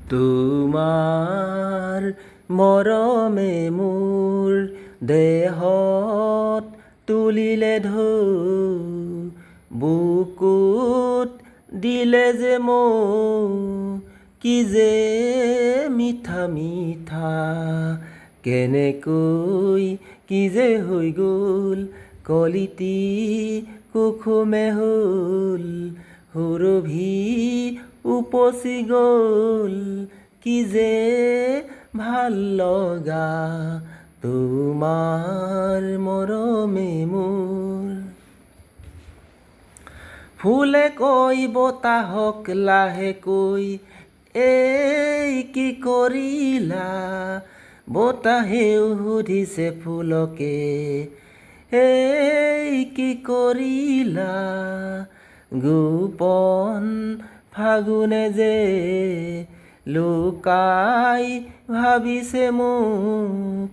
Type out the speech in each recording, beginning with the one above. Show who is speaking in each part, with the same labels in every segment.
Speaker 1: তোমাৰ মৰমে মোৰ দেহত তুলিলে ঢৌ, বুকুত দিলে যে মৌ, কি যে মিঠা মিঠা, কেনেকৈ কি যে হৈ গ'ল, কলিতি কুসুমে হ'ল, সুৰভি উপচি গ'ল, কি যে ভাল লগা, তোমাৰ মৰমে মোৰ। ফুলে কয় বতাহক লাহেকৈ, এই কি কৰিলা, বতাহেও সুধিছে ফুলকে, এই কি কৰিলা, গোপন ফাগুনে যে লুকাই ভাবিছে মোক,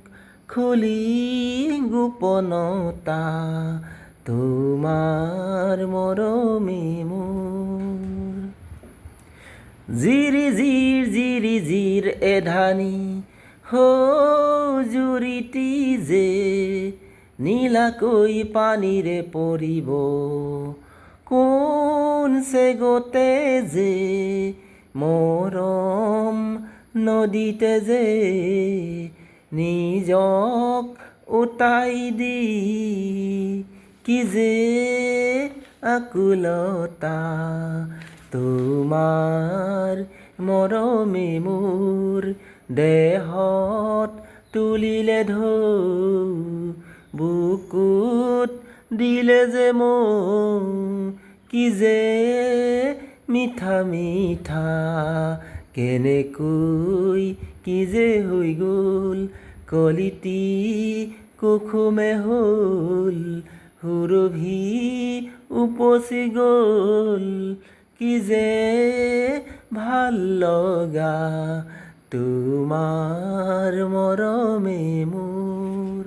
Speaker 1: খুলি গোপনতা, তোমাৰ মৰমে মোৰ। জিৰি জিৰ এধানি জুৰিটি যে নীলাকৈ পানীৰে পৰিব, কোন চেগতে যে মৰম নদীতে যে নিজক উটাই দি, কি যে আকুলতা, তোমাৰ মৰমে মোৰ দেহত তুলিলে ঢৌ, বুকুত দিলে যে মৌ, কি যে মিঠা মিঠা, কেনেকৈ কি যে হৈ গ'ল, কলিতি কুসুমে হ'ল, সুৰভি উপচি গ'ল, কি যে ভাল লগা, তোমাৰ মৰমে মোৰ।